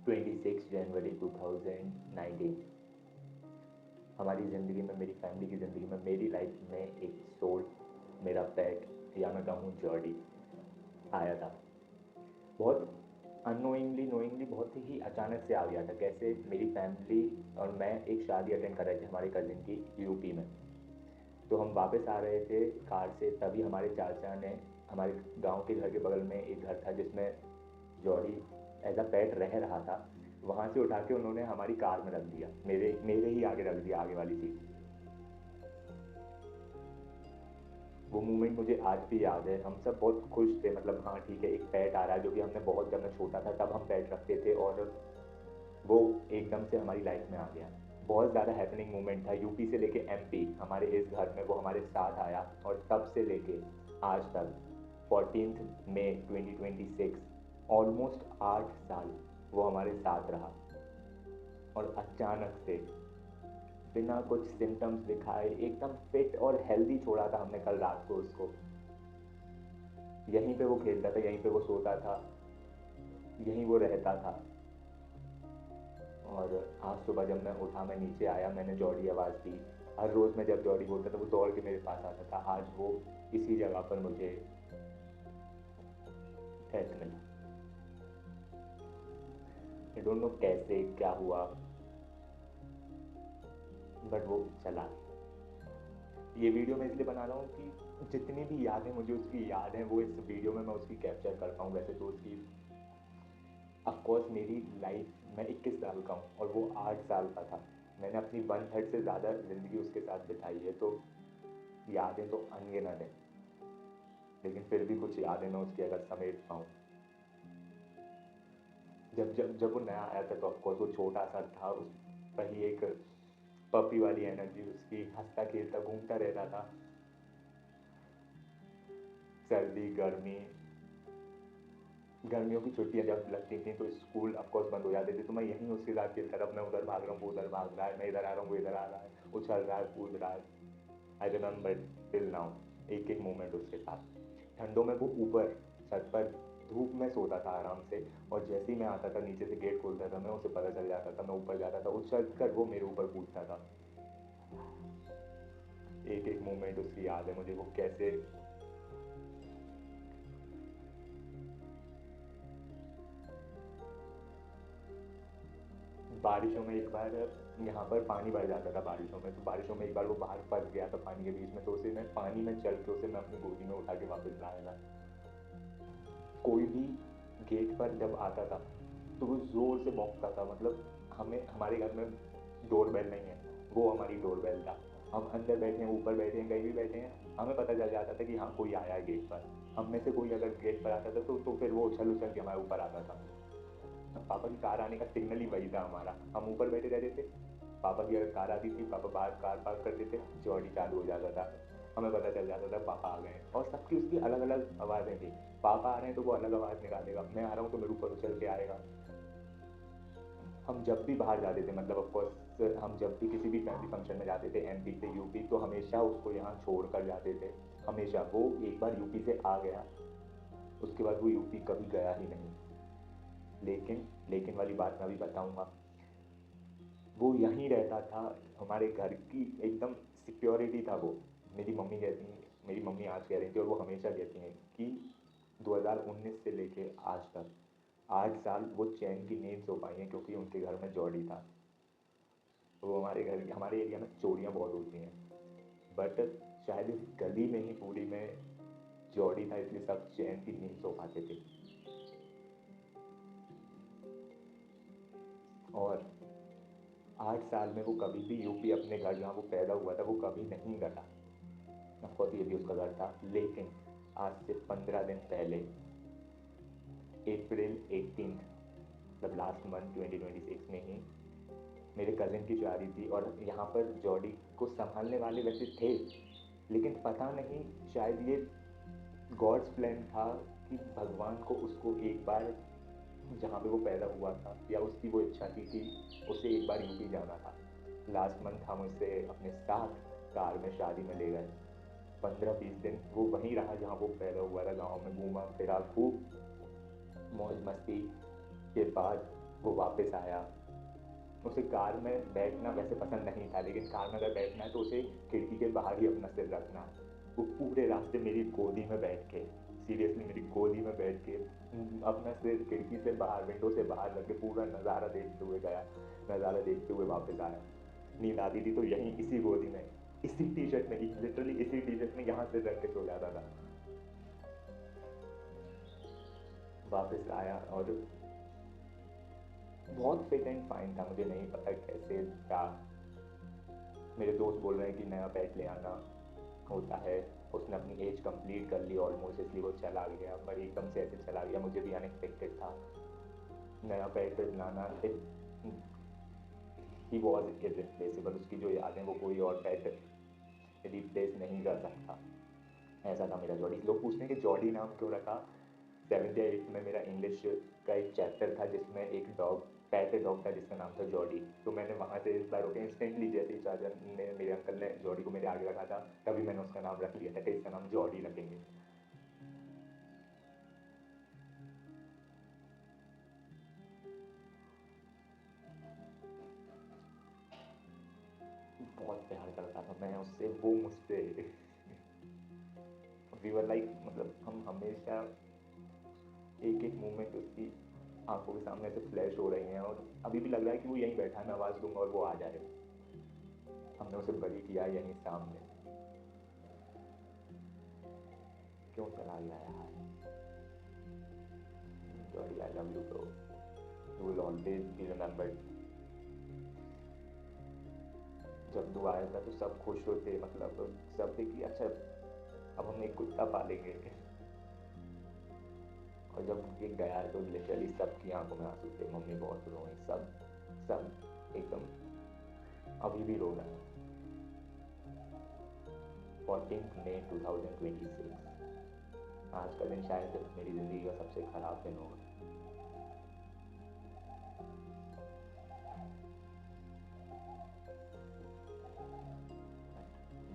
26 जनवरी 2019। हमारी ज़िंदगी में, मेरी फैमिली की ज़िंदगी में, मेरी लाइफ में एक सोल, मेरा पेट या मैं कहूँ जॉडी आया था। बहुत अननोइंगली नोइंगली बहुत ही अचानक से आ गया था। कैसे, मेरी फैमिली और मैं एक शादी अटेंड कर रहे थे हमारे कज़िन की यूपी में। तो हम वापस आ रहे थे कार से, तभी हमारे चाचा ने, हमारे गांव के घर के बगल में एक घर था जिसमें जॉडी एज अ पेट रह रहा था, वहाँ से उठा के उन्होंने हमारी कार में रख दिया, मेरे मेरे ही आगे रख दिया, आगे वाली सीट। वो मोमेंट मुझे आज भी याद है। हम सब बहुत खुश थे, मतलब हाँ ठीक है, एक पेट आ रहा है, जो कि हमने बहुत, जब मैं छोटा था तब हम पेट रखते थे और वो एकदम से हमारी लाइफ में आ गया। बहुत ज़्यादा हैपनिंग मोमेंट था। यूपी से लेके एमपी हमारे इस घर में वो हमारे साथ आया और तब से लेके आज तक 14 मई 2026, ऑलमोस्ट 8 साल वो हमारे साथ रहा। और अचानक से बिना कुछ सिम्टम्स दिखाए एकदम फिट और हेल्दी छोड़ा था हमने कल रात को उसको। यहीं पे वो खेलता था, यहीं पे वो सोता था, यहीं वो रहता था। और आज सुबह जब मैं उठा, मैं नीचे आया, मैंने जॉडी आवाज़ दी। हर रोज़ मैं जब जॉडी बोलता था वो दौड़ के मेरे पास आता था। आज वो इसी जगह पर मुझे डेथ मिला। आई डोंट नो कैसे क्या हुआ, बट वो चला गया। ये वीडियो मैं इसलिए बना रहा हूँ कि जितनी भी यादें मुझे उसकी याद हैं वो इस वीडियो में मैं उसकी कैप्चर कर पाऊँ। वैसे तो उसकी ऑफकोर्स मेरी लाइफ में 21 साल का हूँ और वो 8 साल का था। मैंने अपनी 1/3 से ज़्यादा ज़िंदगी उसके साथ बिताई है, तो यादें तो अनगिनत हैं, लेकिन फिर भी कुछ यादें मैं उसकी अगर समेट पाऊँ। जब जब जब वो नया आया था तो ऑफकोर्स वो छोटा सा था, उस पर ही एक पपी वाली एनर्जी उसकी, हंसता खेलता घूमता रहता था। सर्दी गर्मी, गर्मियों की छुट्टियां जब लगती थी तो स्कूल ऑफकोर्स बंद हो जाते थे, तो मैं यहीं उसके साथ खेलता था। मैं उधर भाग रहा हूँ, वो उधर भाग रहा है, मैं इधर आ रहा हूँ, वो इधर आ रहा है, उछल रहा है, कूद रहा है। आई रिमेंबर टिल नाउ एक एक मोमेंट उसके साथ। ठंडों में वो ऊपर छत पर धूप में सोता था आराम से, और जैसे ही मैं आता था नीचे से गेट खोलता था, मैं उसे पता चल जाता था, मैं ऊपर जाता था, उछल कर वो मेरे ऊपर कूदता था। एक एक मोमेंट उसकी याद है मुझे, वो कैसे बारिशों में एक बार यहाँ पर पानी भर जाता था बारिशों में, तो बारिशों में एक बार वो बाहर फंस गया था पानी के बीच में, तो उसे मैं पानी में चल के उसे मैं अपनी गोदी में उठा के वापस लाया था। कोई भी गेट पर जब आता था तो वो ज़ोर से भौंकता था, मतलब हमें, हमारे घर में डोर बेल नहीं है, वो हमारी डोर बेल था। हम अंदर बैठे हैं, ऊपर बैठे हैं, कहीं भी बैठे हैं, हमें पता चल जाता था कि हाँ कोई आया है गेट पर। हम में से कोई अगर गेट पर आता था तो फिर वो उछल उछल के हमारे ऊपर आता था। पापा की कार आने का सिग्नल ही वही था हमारा। हम ऊपर बैठे रहते थे, पापा की अगर कार आती थी, पापा बाहर कार पार्क करते थे, जॉडी चालू हो जाता था, हमें पता चल जाता था पापा आ गए। और सबकी उसकी अलग अलग आवाज़ें थी। पापा आ रहे हैं तो वो अलग आवाज़ निकालेगा, मैं आ रहा हूँ तो मेरे ऊपर उछल के आएगा। हम जब भी बाहर जाते थे, मतलब ऑफकोर्स हम जब भी किसी भी फैमिली फंक्शन में जाते थे एमपी से यूपी, तो हमेशा उसको यहाँ छोड़ कर जाते थे। हमेशा। वो एक बार यूपी से आ गया, उसके बाद वो यूपी कभी गया ही नहीं। लेकिन वाली बात मैं अभी बताऊंगा। वो यहीं रहता था, हमारे घर की एकदम सिक्योरिटी था वो। मेरी मम्मी कहती हैं, मेरी मम्मी आज कह रही थी और वो हमेशा कहती हैं कि 2019 से लेके आज तक 8 साल वो चैन की नींद सो पाई हैं, क्योंकि उनके घर में जॉडी था। तो वो हमारे एरिया में चोरियाँ बहुत होती हैं, बट शायद इस गली में ही पूरी में जॉडी था, इसलिए सब चैन की नींद सो पाते थे। और 8 साल में वो कभी भी यूपी, अपने घर जहाँ वो पैदा हुआ था, वो कभी नहीं गया। ऑफकोर्स ये भी उसका घर था, लेकिन आज से 15 दिन पहले अप्रैल 18, मतलब लास्ट मंथ 2026 में ही मेरे कज़न की शादी थी। और यहाँ पर जॉडी को संभालने वाले वैसे थे, लेकिन पता नहीं, शायद ये गॉड्स प्लान था कि भगवान को उसको एक बार जहाँ पे वो पैदा हुआ था, या उसकी वो इच्छा थी कि उसे एक बार यूपी जाना था। लास्ट मंथ हम उसे अपने साथ कार में शादी में ले गए। 15-20 दिन वो वहीं रहा जहाँ वो पैदा हुआ था, गाँव में घूमा फिरा खूब, मौज मस्ती के बाद वो वापस आया। उसे कार में बैठना वैसे पसंद नहीं था, लेकिन कार में अगर बैठना है तो उसे खिड़की के बाहर ही अपना सिर रखना है। वो पूरे रास्ते मेरी गोदी में बैठ के, सीरियसली मेरी गोदी में बैठ के अपना सिर खिड़की से बाहर, विंडो से बाहर रख के पूरा नज़ारा देखते हुए गया, नज़ारा देखते हुए वापस आया। नींद आती थी तो यहीं इसी गोदी में, इसी टी शर्ट में, लिटरली इसी टी शर्ट में यहाँ सिर रख के सो जाता था। वापस आया और बहुत फिट एंड फाइन था, मुझे नहीं पता कैसे क्या। मेरे दोस्त बोल रहे हैं कि नया पेट ले आना होता है। उसने अपनी एज कंप्लीट कर ली ऑलमोस्ट, इसलिए वो चला गया, पर एकदम से ऐसे चला गया, मुझे भी अनएक्सपेक्टेड था। नया पेट लाना, ही वॉज इरिप्लेसेबल, उसकी जो यादें वो कोई और पेट रिप्लेस नहीं कर सकता। ऐसा था मेरा जॉडी। लोग पूछते हैं कि जॉडी नाम क्यों रखा। 7th या 8th में मेरा इंग्लिश का एक चैप्टर था जिसमें एक डॉग, पैट डॉग था जिसका नाम था जॉडी। तो मैंने वहाँ से इंस्पायर होकर इंस्टेंटली, जैसे ही चाचा ने, मेरे अंकल ने जॉडी को मेरे आगे रखा था, तभी मैंने उसका नाम रख लिया था कि इसका नाम जॉडी रखेंगे। बहुत प्यार करता था मैं उससे, वो मुझसे। वी वर लाइक, मतलब हम हमेशा एक एक मोमेंट उसकी आंखों के सामने से फ्लैश हो रही हैं, और अभी भी लग रहा है कि वो यहीं बैठा है, मैं आवाज़ दूंगा और वो आ जाए। हमने उसे बड़ी किया यहीं सामने। क्यों चला गया यार। Jordi, I love you bro, you will always be remembered. जब तू आया था तो सब खुश होते, मतलब सब थे कि अच्छा अब हम एक कुत्ता पालेंगे। और जब ये गया तो लिटरली सबकी आंखों में आंसू थे, मम्मी बहुत रोई, सब सब एकदम, अभी भी रो रहे हैं। 14 मई 2026, आज का दिन शायद मेरी ज़िंदगी का सबसे ख़राब दिन होगा।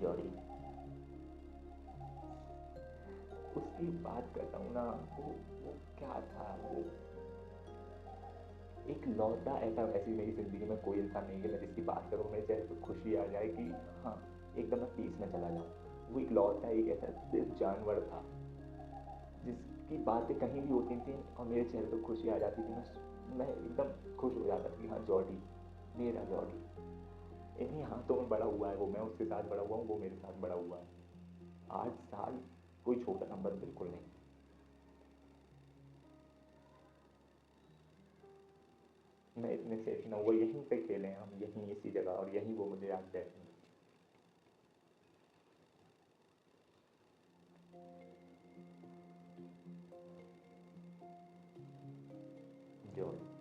जॉडी, उसकी बात करता हूँ ना, वो क्या था, वो एक लौटा ऐसा, ऐसी मेरी ज़िंदगी में कोई इंसान नहीं है मैं जिसकी बात करूँ मेरे चेहरे पर खुशी आ जाए कि हाँ एकदम मैं पीस में चला जाऊँ। वो एक लौटा, एक ऐसा सिर्फ जानवर था जिसकी बातें कहीं भी होती थी और मेरे चेहरे पर खुशी आ जाती थी। मैं एकदम खुश हो जाता था कि हाँ जॉडी, मेरा जॉडी इन्हीं हाथों में बड़ा हुआ है वो, मैं उसके साथ बड़ा हुआ हूँ, वो मेरे साथ बड़ा हुआ है। 8 साल कोई छोटा नंबर बिल्कुल नहीं। मैं इतने सेट ना हुआ, यहीं पे खेले हैं हम, यहीं इसी जगह, और यहीं वो मुझे आज बैठे। जॉडी।